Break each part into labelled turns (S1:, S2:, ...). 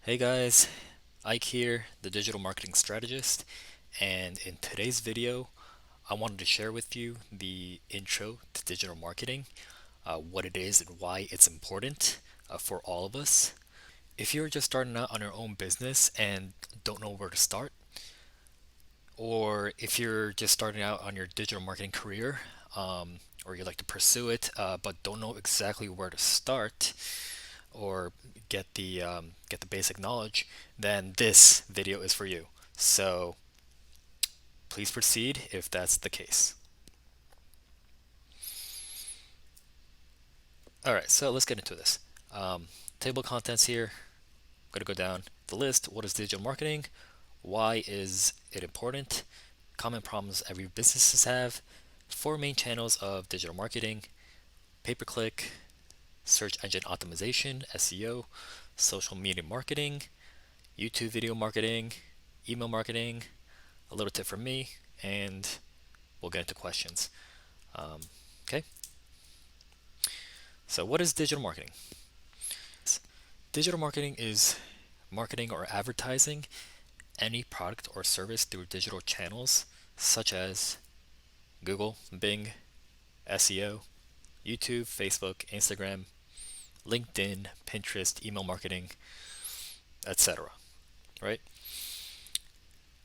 S1: Hey guys, Ike here, the digital marketing strategist, and in today's video, I wanted to share with you the intro to digital marketing, what it is and why it's important for all of us. If you're just starting out on your own business and don't know where to start, or if you're just starting out on your digital marketing career, or you like to pursue it but don't know exactly where to start, or get the basic knowledge, then this video is for you. So please proceed if that's the case. All right, so let's get into this. Table of contents here. I'm going to go down the list. What is digital marketing? Why is it important? Common problems every businesses have. Four main channels of digital marketing: pay-per-click, search engine optimization, SEO, social media marketing, YouTube video marketing, email marketing, a little tip from me, and we'll get into questions. Um, okay, so what is digital marketing? Digital marketing is marketing or advertising any product or service through digital channels such as Google, Bing, SEO, YouTube, Facebook, Instagram, LinkedIn, Pinterest, email marketing, etc. Right?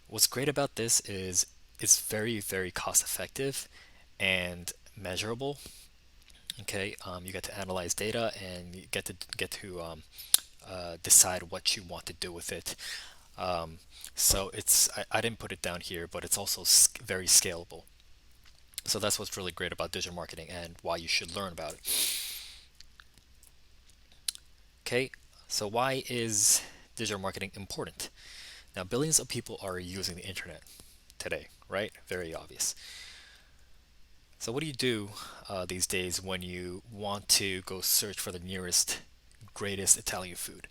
S1: What's great about this is it's very, very cost effective and measurable. Okay, you get to analyze data and you get to decide what you want to do with it. Um, so I didn't put it down here, but it's also very scalable. So that's what's really great about digital marketing and why you should learn about it. Okay, so why is digital marketing important? Now, billions of people are using the internet today, right? Very obvious. So what do you do these days when you want to go search for the nearest, greatest Italian food,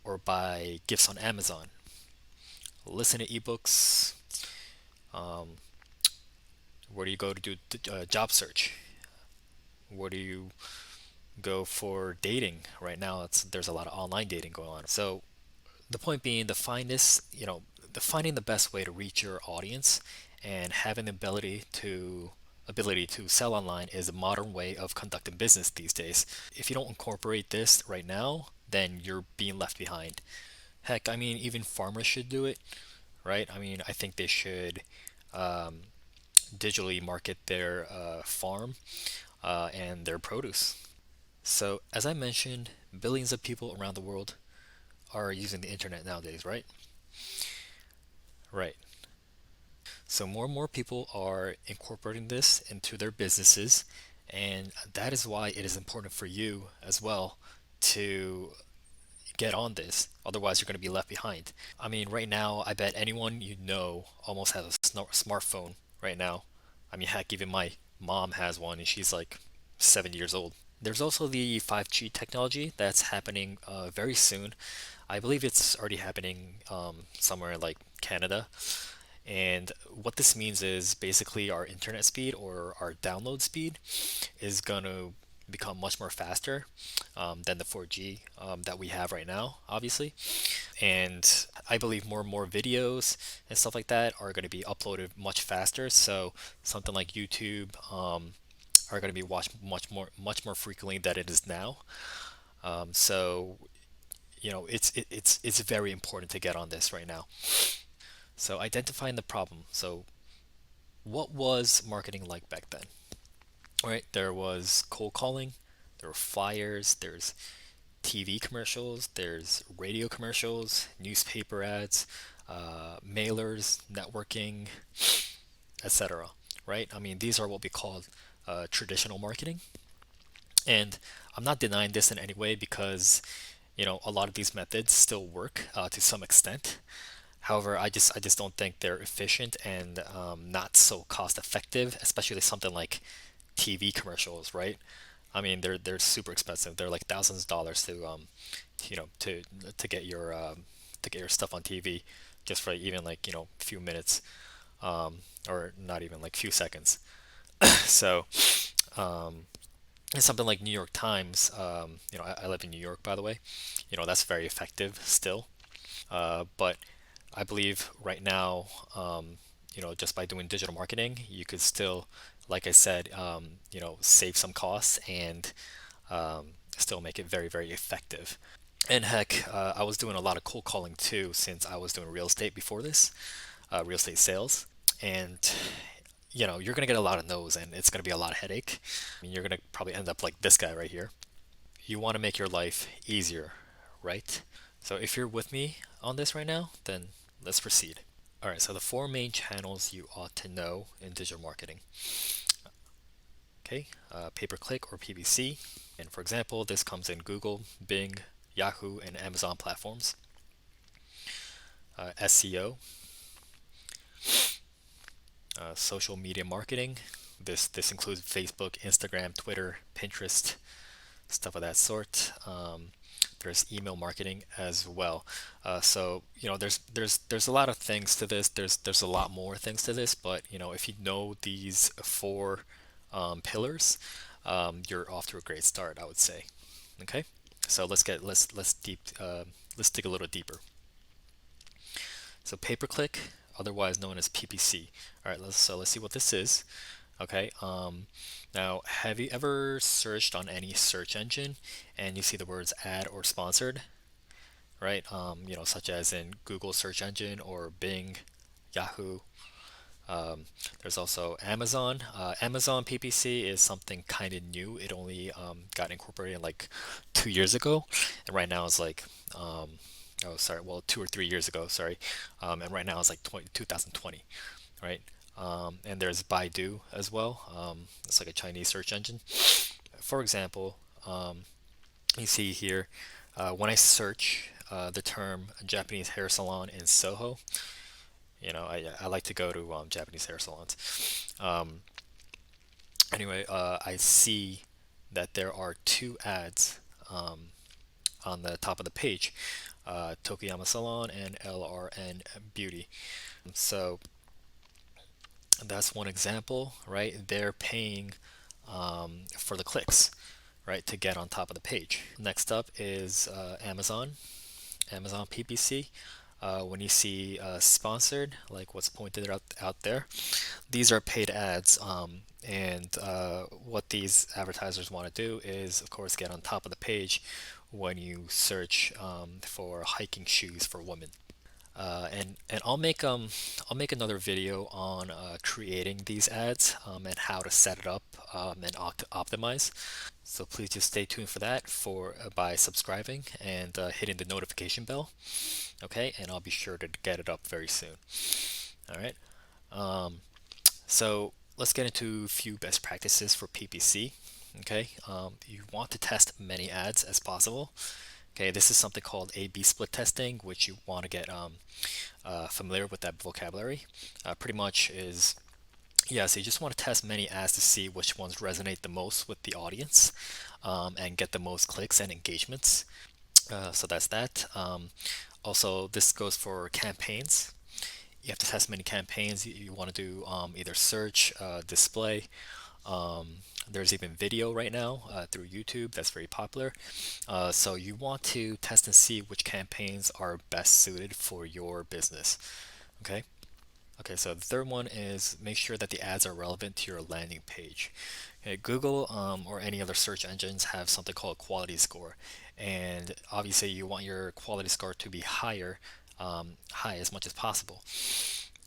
S1: or buy gifts on Amazon, listen to ebooks? Um, where do you go to do job search? Where do you go for dating? Right now, there's a lot of online dating going on. So the point being, the finding the best way to reach your audience and having the ability to sell online is a modern way of conducting business these days. If you don't incorporate this right now, then you're being left behind. Heck, I mean, even farmers should do it, right? I mean, I think they should um, digitally market their farm and their produce. So, as I mentioned, billions of people around the world are using the internet nowadays, right? Right. So, more and more people are incorporating this into their businesses, and that is why it is important for you as well to get on this. Otherwise, you're going to be left behind. I mean, right now, I bet anyone you know almost has a smartphone right now. I mean, heck, even my mom has one, and she's like 7 years old. There's also the 5G technology that's happening very soon. I believe it's already happening somewhere like Canada. And what this means is basically our internet speed or our download speed is going to become much more faster than the 4G that we have right now, obviously. And I believe more and more videos and stuff like that are going to be uploaded much faster. So something like YouTube are going to be watched much more frequently than it is now. So it's very important to get on this right now. So identifying the problem. So what was marketing like back then? All right, there was cold calling, there were flyers, there's TV commercials, there's radio commercials, newspaper ads, mailers, networking, etc. Right? I mean, these are what we call traditional marketing. And I'm not denying this in any way because a lot of these methods still work to some extent. However, I just don't think they're efficient and not so cost effective, especially something like TV commercials, right? I mean, they're super expensive. They're like thousands of dollars to you know, to to get your to get your stuff on TV, just for even like a few minutes, or not even like few seconds. So And something like New York Times, I live in New York, by the way. That's very effective still. But I believe right now, just by doing digital marketing, you could still, like I said, save some costs and still make it very, very effective. And heck, I was doing a lot of cold calling too, since I was doing real estate before this, real estate sales. And you're gonna get a lot of no's, and it's gonna be a lot of headache. You're gonna probably end up like this guy right here. You want to make your life easier, right? So if you're with me on this right now, then let's proceed. All right, so the four main channels you ought to know in digital marketing. Okay, pay per click or PPC. And for example, this comes in Google, Bing, Yahoo, and Amazon platforms. SEO, social media marketing. This includes Facebook, Instagram, Twitter, Pinterest, stuff of that sort. There's email marketing as well. So there's a lot of things to this. There's a lot more things to this, but if you know these four pillars, you're off to a great start, I would say. Okay, so let's dig a little deeper. So pay per click, otherwise known as PPC. All right, let's see what this is. Okay. Now, have you ever searched on any search engine and you see the words ad or sponsored, right? Such as in Google search engine or Bing, Yahoo. There's also Amazon. Amazon PPC is something kind of new. It only got incorporated like 2 years ago, and right now it's like, oh, sorry, well, 2 or 3 years ago, sorry, and right now it's like 2020, right? And there's Baidu as well. It's like a Chinese search engine. For example, you see here, when I search the term Japanese hair salon in Soho, I like to go to Japanese hair salons. Um, anyway, I see that there are two ads on the top of the page, Tokuyama Salon and LRN Beauty. So that's one example, right? They're paying for the clicks, right, to get on top of the page. Next up is Amazon PPC. When you see sponsored, like what's pointed out there, these are paid ads. And what these advertisers want to do is, of course, get on top of the page when you search for hiking shoes for women. And I'll make another video on creating these ads and how to set it up and optimize. So please just stay tuned for that for by subscribing and hitting the notification bell. Okay, and I'll be sure to get it up very soon. All right. Um, so let's get into a few best practices for PPC. Okay, you want to test many ads as possible. Okay, this is something called A/B split testing, which you want to get familiar with that vocabulary. Pretty much is, yeah, so you just want to test many ads to see which ones resonate the most with the audience and get the most clicks and engagements. So that's that. Also, this goes for campaigns. You have to test many campaigns. You want to do either search, display. There's even video right now through YouTube that's very popular. So you want to test and see which campaigns are best suited for your business. Okay. Okay, so the third one is make sure that the ads are relevant to your landing page. Okay, Google or any other search engines have something called quality score, and obviously you want your quality score to be high as much as possible.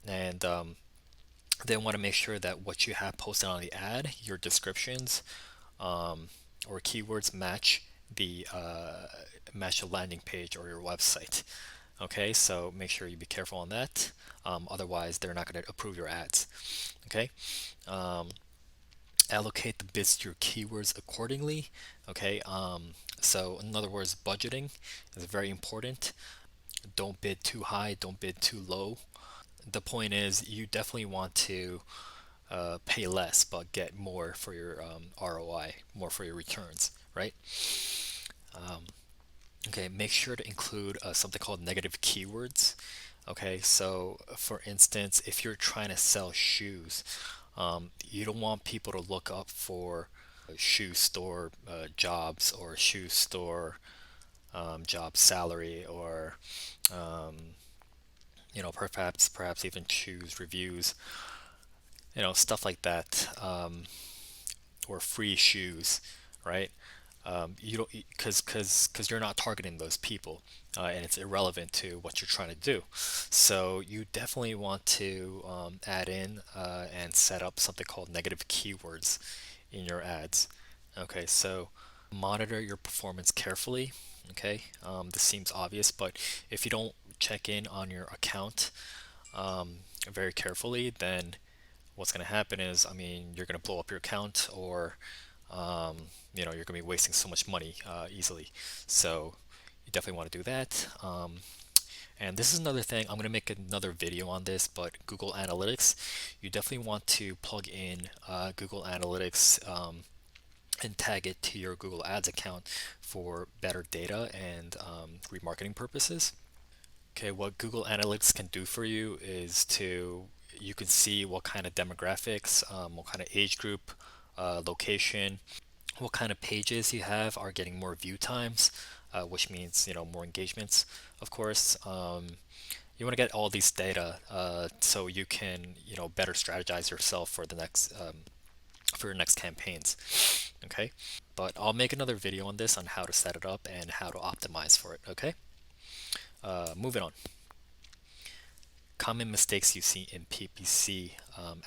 S1: And they want to make sure that what you have posted on the ad, your descriptions or keywords match a landing page or your website. Okay, so make sure you be careful on that. Otherwise, they're not going to approve your ads. Okay, um, allocate the bids to your keywords accordingly. Okay, so in other words, budgeting is very important. Don't bid too high, don't bid too low. The point is, you definitely want to pay less but get more for your ROI, more for your returns, right? Okay, make sure to include something called negative keywords. Okay, so for instance, if you're trying to sell shoes, you don't want people to look up for shoe store jobs, or shoe store job salary, or perhaps even shoes reviews, stuff like that, or free shoes, right? You don't, because you're not targeting those people, and it's irrelevant to what you're trying to do. So you definitely want to add in and set up something called negative keywords in your ads. Okay, so monitor your performance carefully. Okay, this seems obvious, but if you don't check in on your account very carefully, then what's going to happen is, I mean, you're going to blow up your account, or you're going to be wasting so much money easily. So you definitely want to do that. And this is another thing, I'm going to make another video on this, but Google Analytics, you definitely want to plug in Google Analytics and tag it to your Google Ads account for better data and remarketing purposes. Okay, what Google Analytics can do for you is you can see what kind of demographics, what kind of age group, location, what kind of pages you have are getting more view times, which means more engagements, of course. You want to get all these data so you can better strategize yourself for your next campaigns. Okay, but I'll make another video on this, on how to set it up and how to optimize for it. Okay, moving on. Common mistakes you see in PPC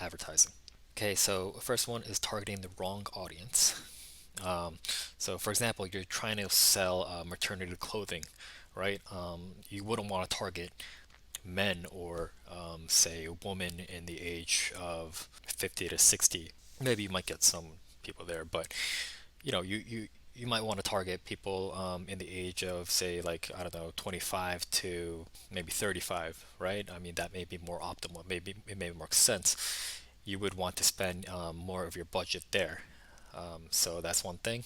S1: advertising. Okay, so first one is targeting the wrong audience. So, for example, you're trying to sell maternity clothing, right? You wouldn't want to target men, or say a woman in the age of 50 to 60. Maybe you might get some people there, but you might want to target people in the age of, say, like, I don't know, 25 to maybe 35, right? I mean, that may be more optimal. Maybe it may make sense. You would want to spend more of your budget there. So that's one thing.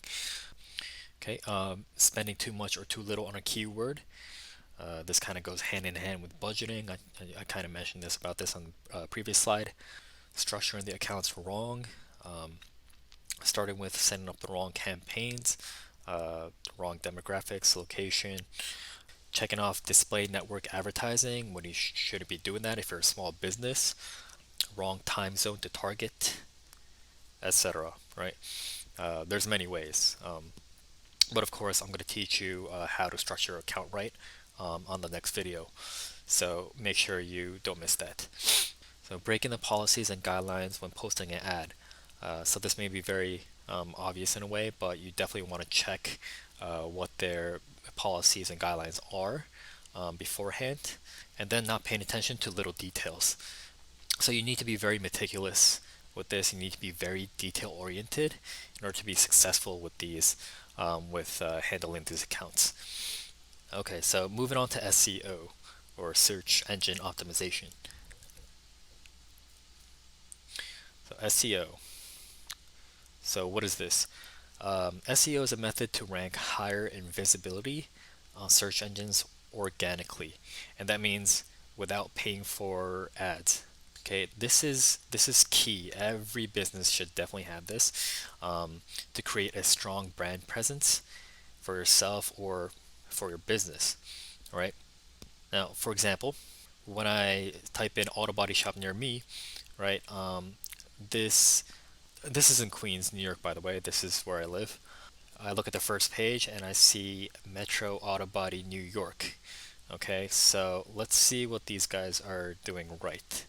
S1: Okay, spending too much or too little on a keyword. This kind of goes hand in hand with budgeting. I kind of mentioned about this on the previous slide. Structuring the accounts wrong. Starting with setting up the wrong campaigns, wrong demographics, location. Checking off display network advertising when you shouldn't be doing that if you're a small business. Wrong time zone to target, etc. Right? There's many ways. But of course, I'm going to teach you how to structure your account right on the next video. So make sure you don't miss that. So breaking the policies and guidelines when posting an ad. So this may be very obvious in a way, but you definitely want to check what their policies and guidelines are beforehand, and then not paying attention to little details. So you need to be very meticulous with this. You need to be very detail oriented in order to be successful with these, with handling these accounts. Okay, so moving on to SEO, or search engine optimization. So SEO. So what is this? SEO is a method to rank higher in visibility on search engines organically, and that means without paying for ads. Okay, this is key. Every business should definitely have this, to create a strong brand presence for yourself or for your business. All right. Now, for example, when I type in auto body shop near me, right? This this is in Queens, New York, by the way. This is where I live. I look at the first page and I see Metro Auto Body New York. Okay, so let's see what these guys are doing right.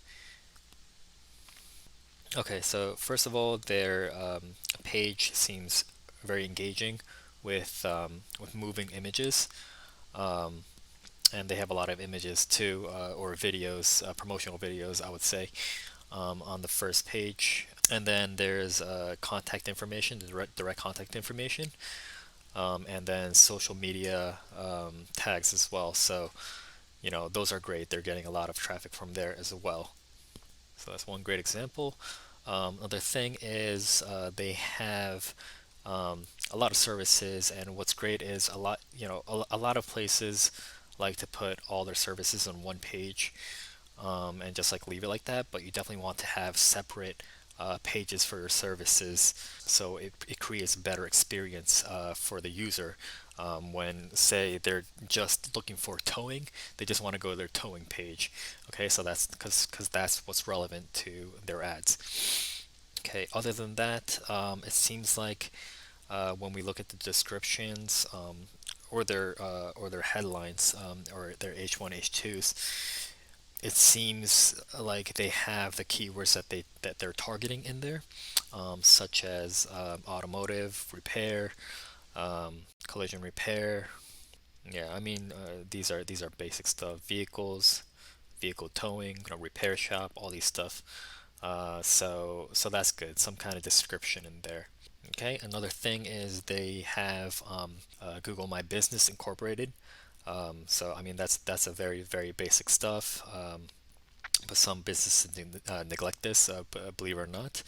S1: Okay, so first of all, their page seems very engaging with moving images, um, and they have a lot of images too, or videos, promotional videos, I would say, on the first page. And then there's contact information, direct contact information, and then social media tags as well. So those are great. They're getting a lot of traffic from there as well. So that's one great example. Another thing is they have a lot of services, and what's great is a lot of places like to put all their services on one page, and just like leave it like that. But you definitely want to have separate pages for your services, so it creates a better experience for the user. When say they're just looking for towing, they just want to go to their towing page. Okay, so that's because that's what's relevant to their ads. Okay, other than that, it seems like when we look at the descriptions, or their headlines, or their H1 H2s, it seems like they have the keywords that they're targeting in there, such as automotive repair, collision repair. Yeah, I mean, these are basic stuff. Vehicles, vehicle towing, repair shop, all these stuff. So that's good. Some kind of description in there. Okay. Another thing is they have Google My Business incorporated. So I mean that's a very basic stuff. But some businesses neglect this, believe it or not.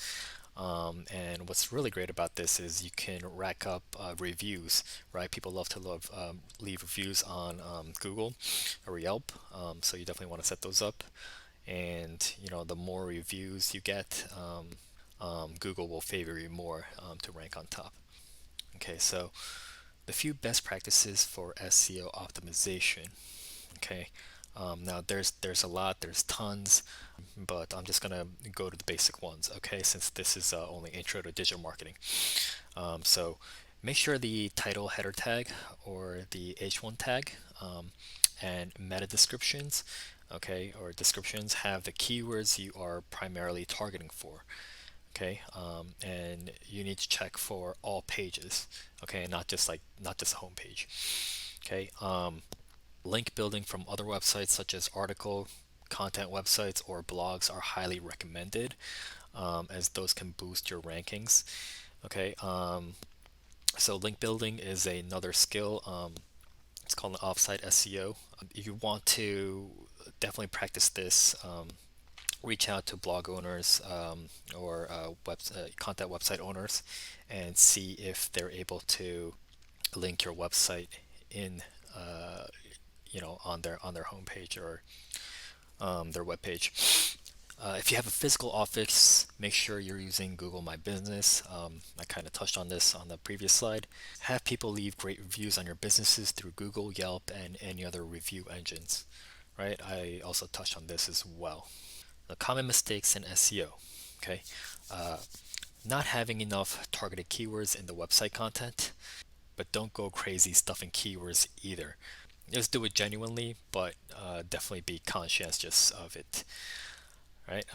S1: And what's really great about this is you can rack up reviews, right? People love leave reviews on Google or Yelp, so you definitely want to set those up. And the more reviews you get, Google will favor you more to rank on top. Okay, so the few best practices for SEO optimization. Okay, now there's a lot, there's tons, but I'm just gonna go to the basic ones. Okay, since this is only intro to digital marketing. So make sure the title header tag or the H1 tag and meta descriptions, okay, or descriptions have the keywords you are primarily targeting for. Okay, and you need to check for all pages. Okay, not just a home page. Okay, link building from other websites such as article content websites or blogs are highly recommended, as those can boost your rankings. Okay, so link building is another skill. It's called an offsite SEO. If you want to definitely practice this, reach out to blog owners, or content website owners and see if they're able to link your website in on their homepage or their webpage. If you have a physical office, make sure you're using Google My Business. I kind of touched on this on the previous slide. Have people leave great reviews on your businesses through Google, Yelp, and any other review engines. Right? I also touched on this as well. The common mistakes in SEO. Okay, uh, not having enough targeted keywords in the website content, but don't go crazy stuffing keywords either. Just do it genuinely, but definitely be conscientious of it. Right?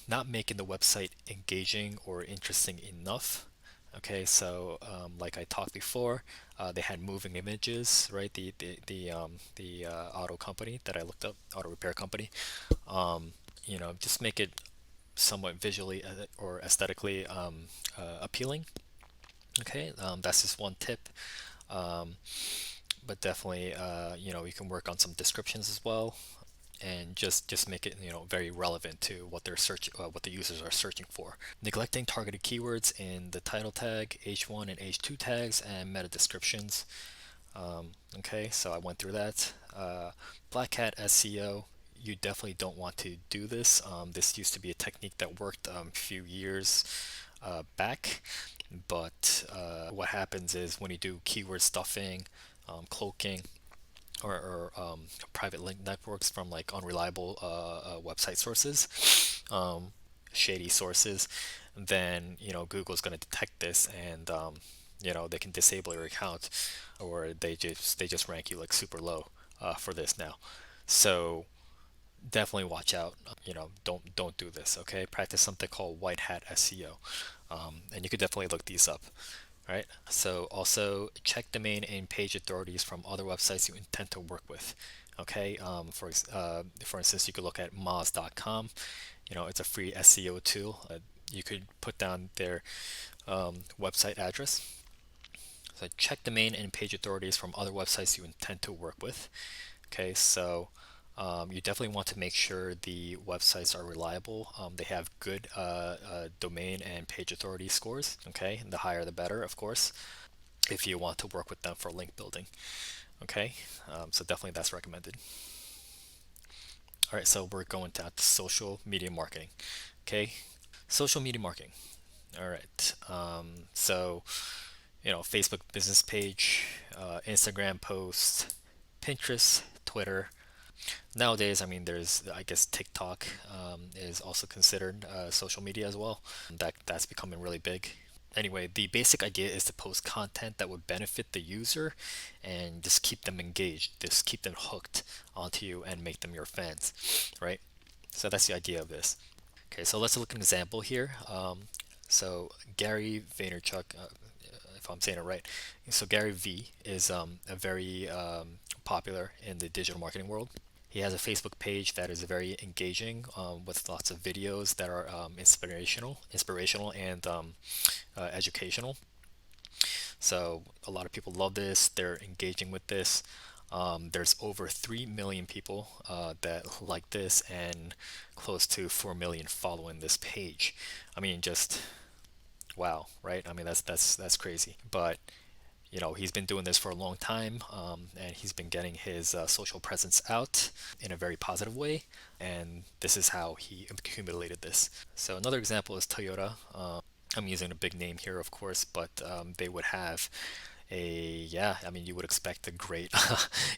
S1: Not making the website engaging or interesting enough. Okay, so like I talked before, they had moving images, right? The auto company that I looked up, auto repair company. Just make it somewhat visually or aesthetically appealing. Okay, that's just one tip. Um, but definitely, you can work on some descriptions as well, and just make it very relevant to what what the users are searching for. Neglecting targeted keywords in the title tag, H1 and H2 tags, and meta descriptions. Okay, so I went through that. Black Hat SEO. You definitely don't want to do this. This used to be a technique that worked a few years back, but what happens is when you do keyword stuffing, cloaking, or private link networks from like unreliable website sources, um, shady sources, then Google's going to detect this, and they can disable your account, or they just rank you like super low for this now. So definitely watch out. Don't do this. Okay, practice something called white hat SEO, and you could definitely look these up. Right. So also check domain and page authorities from other websites you intend to work with. Okay. For instance, you could look at moz.com. It's a free SEO tool. You could put down their website address. So check domain and page authorities from other websites you intend to work with. Okay. So you definitely want to make sure the websites are reliable. They have good domain and page authority scores. Okay, and the higher the better, of course, if you want to work with them for link building. Okay, so definitely that's recommended. All right, so we're going to social media marketing. Okay, Social media marketing. All right. Facebook business page, Instagram post, Pinterest, Twitter. Nowadays, I mean, there's, I guess, TikTok is also considered social media as well. That's becoming really big. Anyway, the basic idea is to post content that would benefit the user and just keep them engaged, just keep them hooked onto you and make them your fans, right? So that's the idea of this. Okay, so let's look at an example here. So Gary Vaynerchuk, if I'm saying it right, so Gary V is a very popular in the digital marketing world. He has a Facebook page that is very engaging with lots of videos that are inspirational and educational. So a lot of people love this. They're engaging with this. There's over 3 million people that like this and close to 4 million following this page. I mean, just wow, right? I mean, that's crazy. But he's been doing this for a long time, and he's been getting his social presence out in a very positive way. And this is how he accumulated this. So another example is Toyota. I'm using a big name here, of course, but they would have yeah, I mean, you would expect a great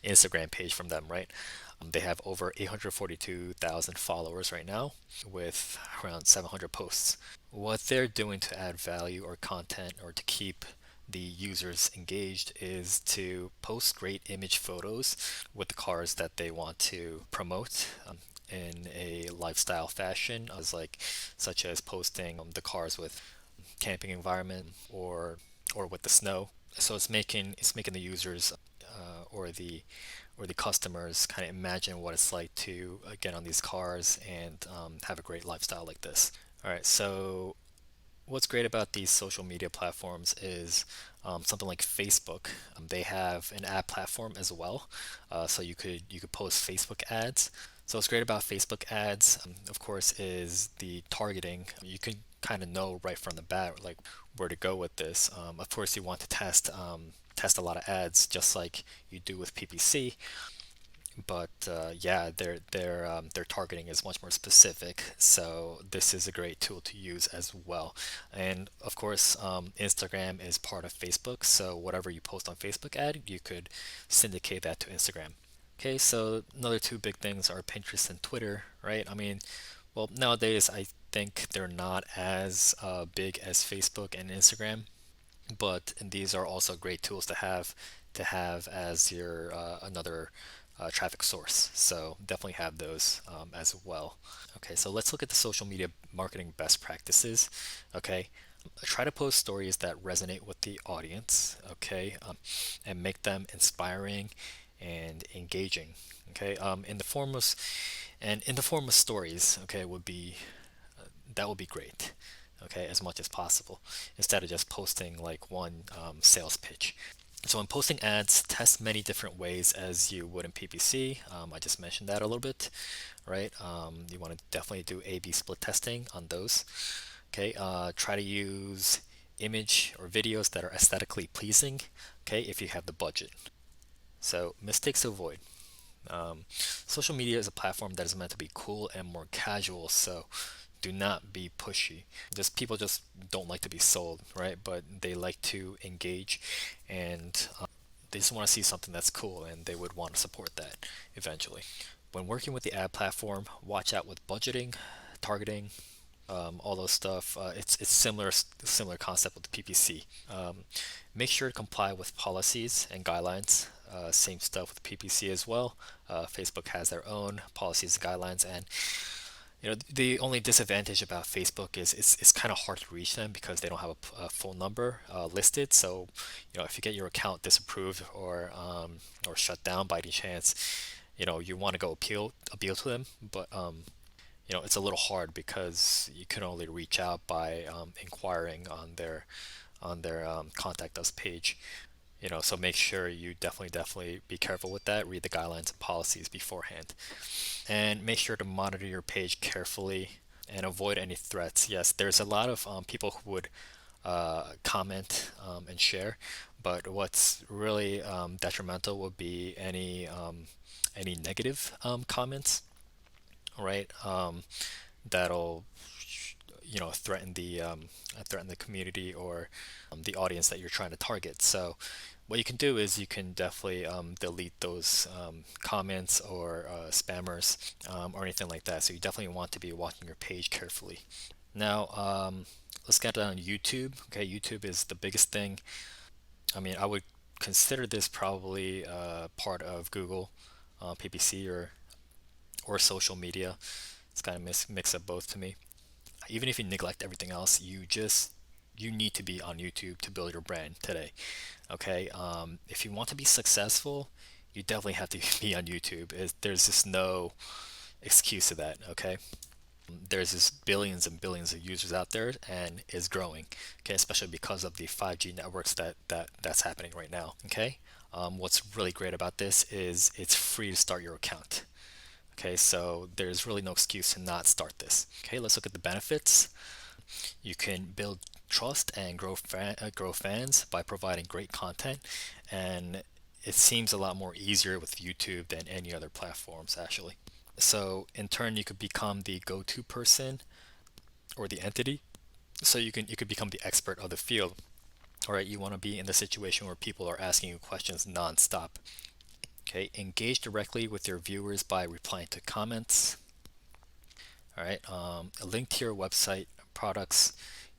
S1: Instagram page from them, right? They have over 842,000 followers right now with around 700 posts. What they're doing to add value or content or to keep the users engaged is to post great image photos with the cars that they want to promote in a lifestyle fashion, as like such as posting the cars with camping environment or with the snow. So it's making the users or the customers kind of imagine what it's like to get on these cars and have a great lifestyle like this. All right, so what's great about these social media platforms is something like Facebook. They have an ad platform as well, so you could post Facebook ads. So what's great about Facebook ads, of course, is the targeting. You can kind of know right from the bat like where to go with this. Of course, you want to test a lot of ads just like you do with PPC, but yeah, their targeting is much more specific. So this is a great tool to use as well. And of course, Instagram is part of Facebook. So whatever you post on Facebook ad, you could syndicate that to Instagram. Okay, so another two big things are Pinterest and Twitter, right? I mean, well, nowadays I think they're not as big as Facebook and Instagram, but these are also great tools to have as your another traffic source. So definitely have those as well. Okay, so let's look at the social media marketing best practices. Okay, try to post stories that resonate with the audience. Okay, and make them inspiring and engaging. Okay, in the form of stories. Okay, would be great. Okay, as much as possible instead of just posting like one sales pitch. So in posting ads, test many different ways as you would in PPC. I just mentioned that a little bit, right? You want to definitely do A/B split testing on those. Okay, try to use image or videos that are aesthetically pleasing. Okay, if you have the budget. So mistakes to avoid. Social media is a platform that is meant to be cool and more casual, so do not be pushy. Just people just don't like to be sold, right? But they like to engage, and they just want to see something that's cool, and they would want to support that eventually. When working with the ad platform, watch out with budgeting, targeting, all those stuff. It's similar concept with the PPC. Make sure to comply with policies and guidelines. Same stuff with PPC as well. Facebook has their own policies and guidelines, and the only disadvantage about Facebook is it's kind of hard to reach them because they don't have a phone number listed. So, if you get your account disapproved or shut down by any chance, you want to go appeal to them, but it's a little hard because you can only reach out by inquiring on their contact us page. So make sure you definitely be careful with that. Read the guidelines and policies beforehand, and make sure to monitor your page carefully and avoid any threats. Yes, there's a lot of people who would comment and share, but what's really detrimental would be any negative comments, right? That'll threaten the community or the audience that you're trying to target. So what you can do is you can definitely delete those comments or spammers or anything like that. So you definitely want to be watching your page carefully. Now, let's get down to YouTube. Okay, YouTube is the biggest thing. I mean, I would consider this probably part of Google, PPC, or social media. It's kind of mix of both to me. Even if you neglect everything else, you need to be on YouTube to build your brand today. Okay, if you want to be successful, you definitely have to be on YouTube. There's just no excuse to that. Okay, there's just billions and billions of users out there and is growing. Okay, especially because of the 5G networks that's happening right now. Okay, what's really great about this is it's free to start your account. Okay, so there's really no excuse to not start this. Okay, let's look at the benefits. You can build trust and grow fans by providing great content, and it seems a lot more easier with YouTube than any other platforms actually. So in turn, you could become the go-to person or the entity. So you could become the expert of the field. All right, you want to be in the situation where people are asking you questions nonstop. Okay, engage directly with your viewers by replying to comments. All right, a link to your website, products,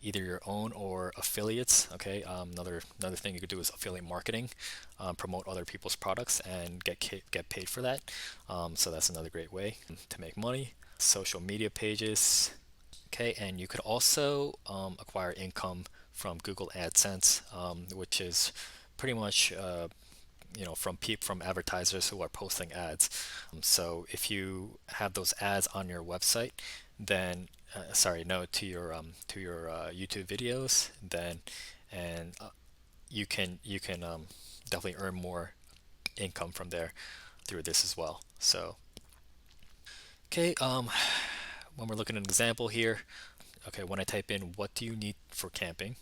S1: either your own or affiliates. Okay, another thing you could do is affiliate marketing, promote other people's products and get paid for that. So that's another great way to make money. Social media pages. Okay, and you could also acquire income from Google AdSense, which is pretty much from advertisers who are posting ads. So if you have those ads on your website, then sorry, no, to your YouTube videos, then and you can definitely earn more income from there through this as well. So okay, when we're looking at an example here, okay, when I type in what do you need for camping,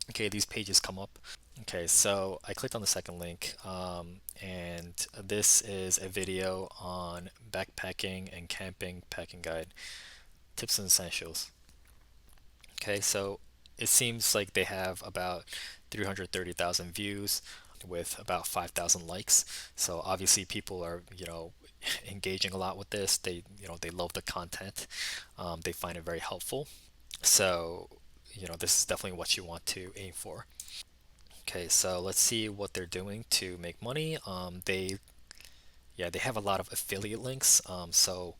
S1: okay, these pages come up. Okay, so I clicked on the second link, and this is a video on backpacking and camping packing guide, tips and essentials. Okay, so it seems like they have about 330,000 views with about 5,000 likes. So obviously people are, engaging a lot with this. They love the content. They find it very helpful. So, this is definitely what you want to aim for. Okay, so let's see what they're doing to make money. They have a lot of affiliate links. So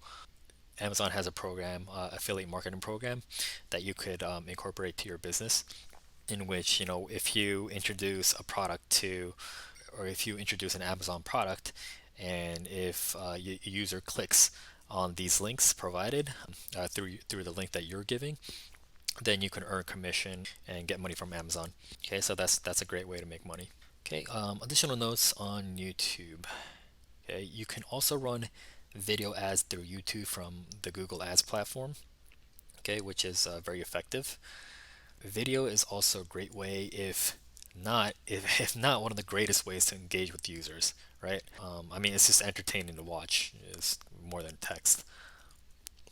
S1: Amazon has a program, affiliate marketing program, that you could incorporate to your business. In which, if you introduce a product or if you introduce an Amazon product, and if a user clicks on these links provided through the link that you're giving, then you can earn commission and get money from Amazon. Okay, so that's a great way to make money. Okay, additional notes on YouTube. Okay, you can also run video ads through YouTube from the Google Ads platform. Okay, which is very effective. Video is also a great way, if not one of the greatest ways to engage with users, right? I mean, it's just entertaining to watch. It's more than text.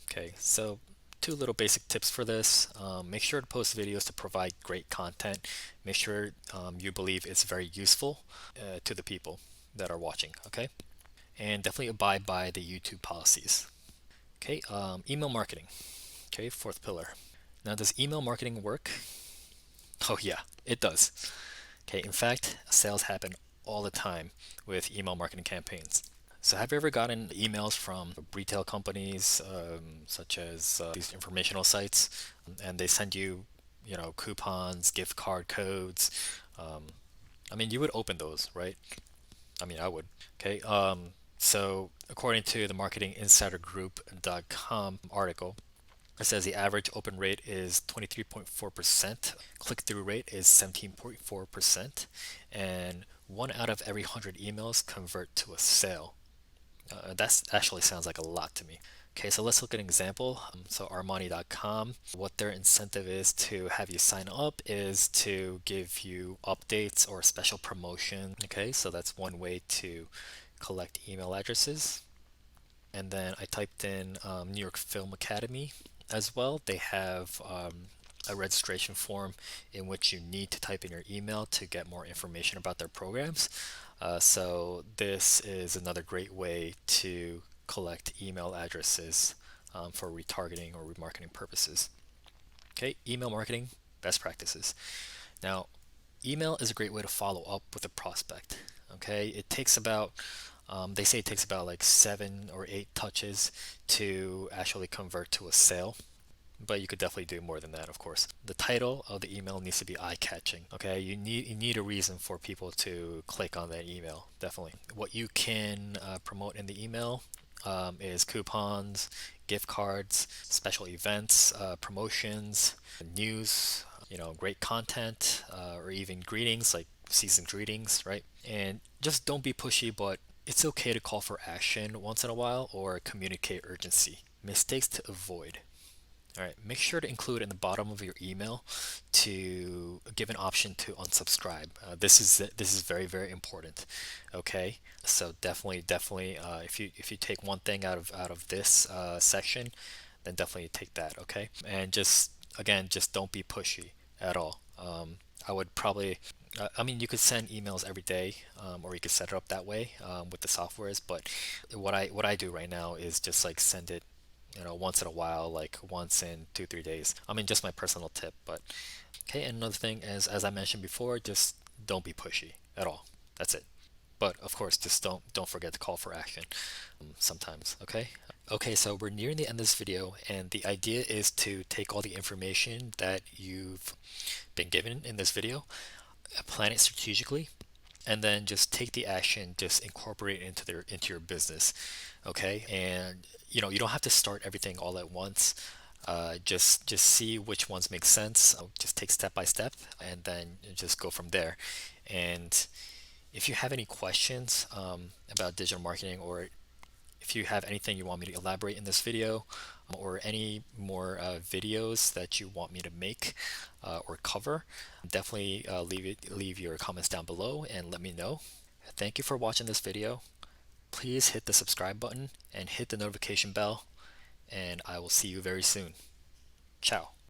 S1: Okay, so two little basic tips for this. Make sure to post videos to provide great content. Make sure you believe it's very useful to the people that are watching, okay? And definitely abide by the YouTube policies. Okay, email marketing. Okay, fourth pillar. Now, does email marketing work? Oh, yeah, it does. Okay, in fact, sales happen all the time with email marketing campaigns. So have you ever gotten emails from retail companies, such as these informational sites, and they send you, coupons, gift card codes? Um, I mean, you would open those, right? I mean, I would. Okay. So according to the marketinginsidergroup.com article, it says the average open rate is 23.4%, click-through rate is 17.4%, and 1 out of every 100 emails convert to a sale. That actually sounds like a lot to me. Okay, so let's look at an example. So Armani.com, what their incentive is to have you sign up is to give you updates or special promotion. Okay, so that's one way to collect email addresses. And then I typed in New York Film Academy. As well, they have a registration form in which you need to type in your email to get more information about their programs. So this is another great way to collect email addresses for retargeting or remarketing purposes. Okay, email marketing best practices. Now, email is a great way to follow up with a prospect. Okay, it takes about they say it takes about like 7 or 8 touches to actually convert to a sale, but you could definitely do more than that, of course. The title of the email needs to be eye-catching. Okay, you need a reason for people to click on that email. Definitely. What you can promote in the email is coupons, gift cards, special events, promotions, news. Great content, or even greetings like season greetings, right? And just don't be pushy, but it's okay to call for action once in a while or communicate urgency. Mistakes to avoid. All right, make sure to include in the bottom of your email to give an option to unsubscribe. This is very very important. Okay, so definitely, if you take one thing out of this section, then definitely take that. Okay, and just again, just don't be pushy at all. I would probably, I mean, you could send emails every day, or you could set it up that way with the softwares. But what I do right now is just like send it once in a while, like once in 2 3 days. I mean, just my personal tip. But okay, and another thing is, as I mentioned before, just don't be pushy at all. That's it. But of course, just don't forget to call for action sometimes. Okay. Okay, so we're nearing the end of this video, and the idea is to take all the information that you've been given in this video, plan it strategically, and then just take the action, just incorporate it into your business. Okay, and you don't have to start everything all at once. Just see which ones make sense. Just take step by step, and then just go from there. And if you have any questions about digital marketing, or if you have anything you want me to elaborate in this video, or any more videos that you want me to make or cover, definitely leave your comments down below and let me know. Thank you for watching this video. Please hit the subscribe button and hit the notification bell, and I will see you very soon. Ciao.